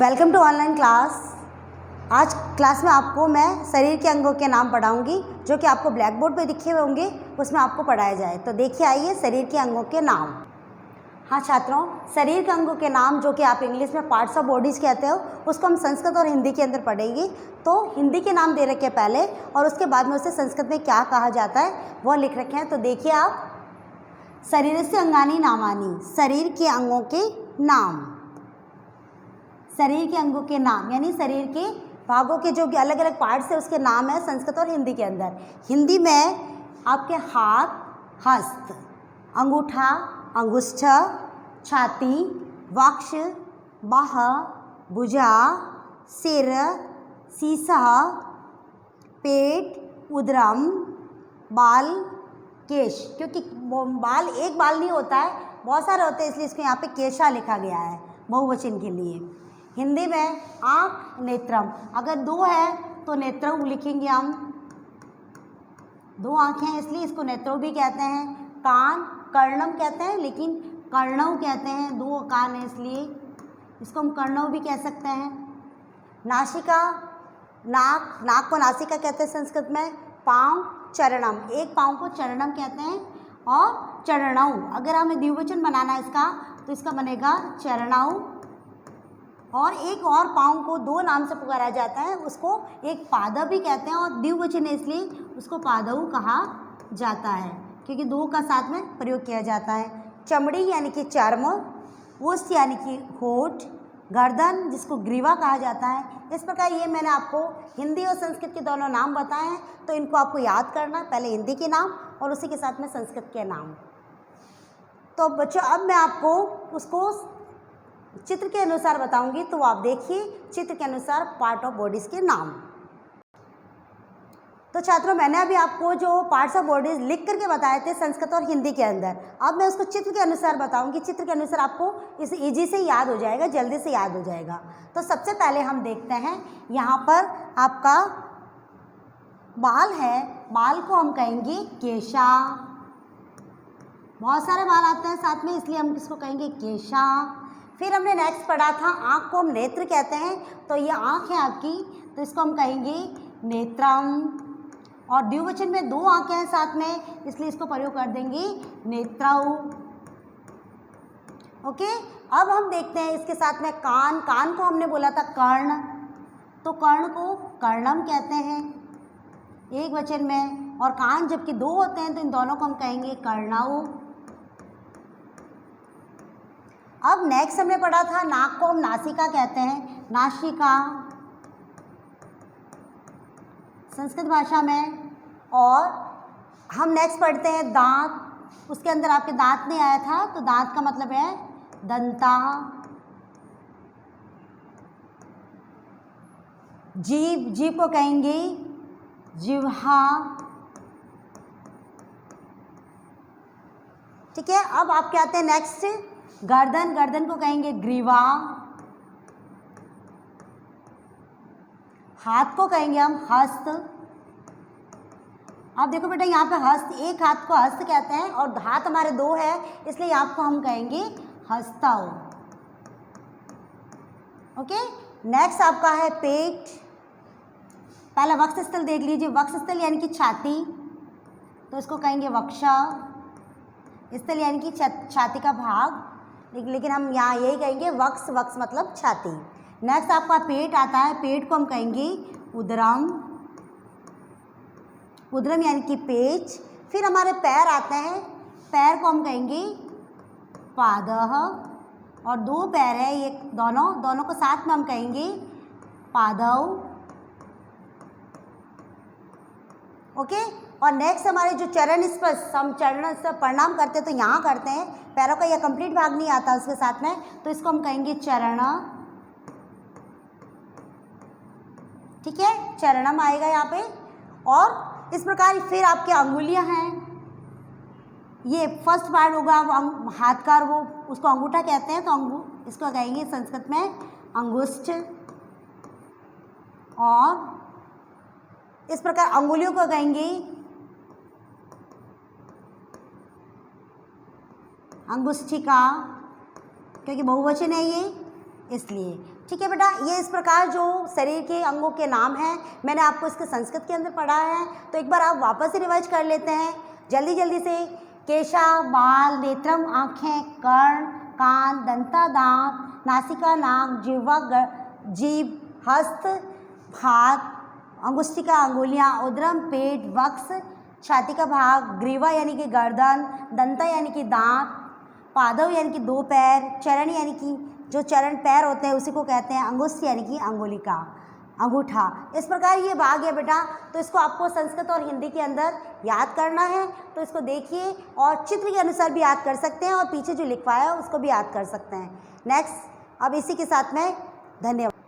Welcome to online class. आज class में आपको मैं शरीर के अंगों के नाम पढ़ाऊंगी जो कि आपको ब्लैक बोर्ड पर लिखे हुए होंगे, उसमें आपको पढ़ाया जाए। तो देखिए, आइए शरीर के अंगों के नाम। हाँ छात्रों, शरीर के अंगों के नाम जो कि आप इंग्लिश में पार्ट्स ऑफ बॉडीज़ कहते हो, उसको हम संस्कृत और हिंदी के अंदर पढ़ेंगे। तो हिंदी के नाम दे रखे पहले और उसके बाद में उसे संस्कृत में क्या कहा जाता है वह लिख रखे हैं। तो देखिए आप, शरीरस्य अंगानि नामानि, शरीर के अंगों के नाम। शरीर के अंगों के नाम यानी शरीर के भागों के जो अलग अलग पार्ट्स है उसके नाम है संस्कृत और हिंदी के अंदर। हिंदी में आपके हाथ, हस्त, अंगूठा, अंगुष्ठ, छाती, वक्ष, बाह, भुजा, सिर, सीसा, पेट, उदरम, बाल, केश। क्योंकि बाल एक बाल नहीं होता है, बहुत सारे होते हैं, इसलिए इसको यहाँ पे केशा लिखा गया है बहुवचन के लिए। हिंदी में आँख, नेत्रम। अगर दो है तो नेत्रम लिखेंगे हम, दो आँखें हैं इसलिए इसको नेत्रों भी कहते हैं। कान कर्णम कहते हैं, लेकिन कर्णव कहते हैं, दो कान है इसलिए इसको हम कर्णव भी कह सकते हैं। नासिका, नाक, नाक को नासिका कहते हैं संस्कृत में। पाँव, चरणम, एक पाँव को चरणम कहते हैं। और चरणऊ, अगर हमें द्विवचन बनाना है इसका तो इसका बनेगा चरणऊ। और एक और पाँव को दो नाम से पुकारा जाता है, उसको एक पादव भी कहते हैं और द्विवचन है इसलिए उसको पादव कहा जाता है, क्योंकि दो का साथ में प्रयोग किया जाता है। चमड़ी यानी कि चर्म, उष्ठ यानी कि होठ, गर्दन जिसको ग्रीवा कहा जाता है। इस प्रकार ये मैंने आपको हिंदी और संस्कृत के दोनों नाम बताए हैं, तो इनको आपको याद करना, पहले हिंदी के नाम और उसी के साथ में संस्कृत के नाम। तो बच्चों, अब मैं आपको उसको चित्र के अनुसार बताऊंगी, तो आप देखिए चित्र के अनुसार पार्ट ऑफ बॉडीज़ के नाम। तो छात्रों, मैंने अभी आपको जो पार्ट्स ऑफ बॉडीज़ लिख करके बताए थे संस्कृत और हिंदी के अंदर, अब मैं उसको चित्र के अनुसार बताऊंगी। चित्र के अनुसार आपको इस इजी से याद हो जाएगा, जल्दी से याद हो जाएगा। तो सबसे पहले हम देखते हैं, यहाँ पर आपका बाल है, बाल को हम कहेंगे केशा। बहुत सारे बाल आते हैं साथ में, इसलिए हम किसको कहेंगे केशा। फिर हमने नेक्स्ट पढ़ा था, आँख को हम नेत्र कहते हैं, तो ये आँख है आपकी, तो इसको हम कहेंगे नेत्रम। और द्विवचन में दो आँखें हैं साथ में, इसलिए इसको प्रयोग कर देंगे नेत्रौ। ओके, अब हम देखते हैं इसके साथ में कान। कान को हमने बोला था कर्ण, तो कर्ण को कर्णम कहते हैं एक वचन में। और कान जबकि दो होते हैं तो इन दोनों को हम कहेंगे कर्णौ। अब नेक्स्ट हमने पढ़ा था, नाक को हम नासिका कहते हैं, नासिका संस्कृत भाषा में। और हम नेक्स्ट पढ़ते हैं दांत, उसके अंदर आपके दांत नहीं आया था, तो दांत का मतलब है दंता। जीभ, जीभ को कहेंगे जिह्वा। ठीक है, अब आपके आते हैं नेक्स्ट गर्दन, गर्दन को कहेंगे ग्रीवा। हाथ को कहेंगे हम हस्त। आप देखो बेटा, यहाँ पे हस्त, एक हाथ को हस्त कहते हैं और हाथ हमारे दो है, इसलिए आपको हम कहेंगे हस्तौ। ओके, नेक्स्ट आपका है पेट। पहला वक्षस्थल देख लीजिए, वक्षस्थल यानी कि छाती, तो इसको कहेंगे वक्षा। स्थल यानी कि छाती का भाग, लेकिन हम यहाँ यही कहेंगे वक्ष, वक्ष मतलब छाती। नेक्स्ट आपका पेट आता है, पेट को हम कहेंगे उदरम, उदरम यानी कि पेच। फिर हमारे पैर आते हैं, पैर को हम कहेंगे पादः। और दो पैर है ये, दोनों को साथ में हम कहेंगे पादौ। ओके, और नेक्स्ट हमारे जो चरण स्पर्श, हम चरण से प्रणाम करते हैं तो यहाँ करते हैं, पैरों का यह कंप्लीट भाग नहीं आता उसके साथ में, तो इसको हम कहेंगे चरण। ठीक है, चरणम आएगा यहाँ पे। और इस प्रकार फिर आपके अंगुलियां हैं, ये फर्स्ट पार्ट होगा हाथ का, वो उसको अंगूठा कहते हैं, तो इसको कहेंगे संस्कृत में अंगुष्ठ। और इस प्रकार अंगुलियों को कहेंगे अंगुष्ठिका, क्योंकि बहुवचन है ये, इसलिए। ठीक है बेटा, ये इस प्रकार जो शरीर के अंगों के नाम हैं मैंने आपको इसके संस्कृत के अंदर पढ़ा है, तो एक बार आप वापस से रिवाइज कर लेते हैं जल्दी जल्दी से। केशा बाल, नेत्रम आँखें, कर्ण कान, दंता दांत, नासिका नाक, जिह्वा जीभ, हस्त हाथ, अंगुष्ठिका अंगुलियाँ, उदरम पेट, वक्ष, छाती का भाग, ग्रीवा यानी कि गर्दन, दंता यानी कि दांत, पादव यानी कि 2 पैर, चरण यानी कि जो चरण पैर होते हैं उसी को कहते हैं, अंगुष्ठ यानी कि अंगुलिका अंगूठा। इस प्रकार ये भाग है बेटा, तो इसको आपको संस्कृत और हिंदी के अंदर याद करना है। तो इसको देखिए और चित्र के अनुसार भी याद कर सकते हैं और पीछे जो लिखवाया है उसको भी याद कर सकते हैं। नेक्स्ट, अब इसी के साथ में धन्यवाद।